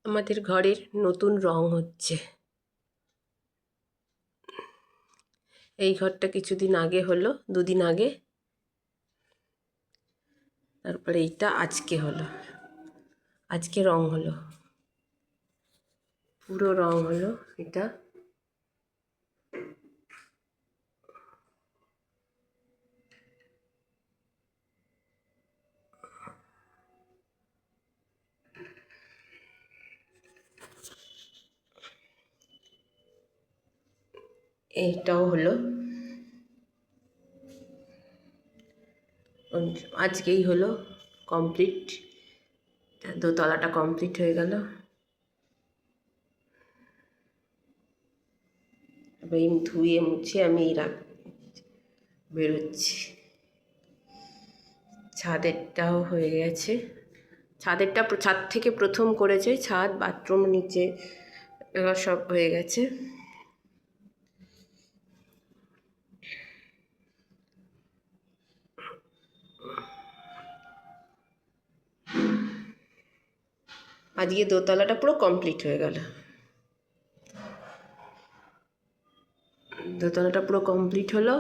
আমাদের ঘরের নতুন রং হচ্ছে। এই ঘরটা কিছুদিন আগে হলো, 2 দিন আগে। তারপরে এইটা আজকে হলো, আজকে রং হলো, পুরো রং হলো এটা। এইটাও হলো, আজকেই হলো কমপ্লিট। দোতলাটা কমপ্লিট হয়ে গেল। এবার ধুয়ে মুছে আমি বেরোচ্ছি। ছাদেরটাও হয়ে গেছে। ছাদ থেকে প্রথম করেছে, ছাদ, বাথরুম, নিচে এবার সব হয়ে গেছে। আজকে দোতলাটা পুরো কমপ্লিট হয়ে গেল। দোতলাটা পুরো কমপ্লিট হলো।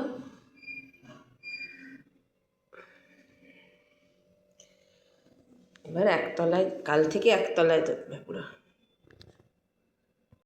এবার একতলায়, কাল থেকে একতলায় থাকবে পুরো।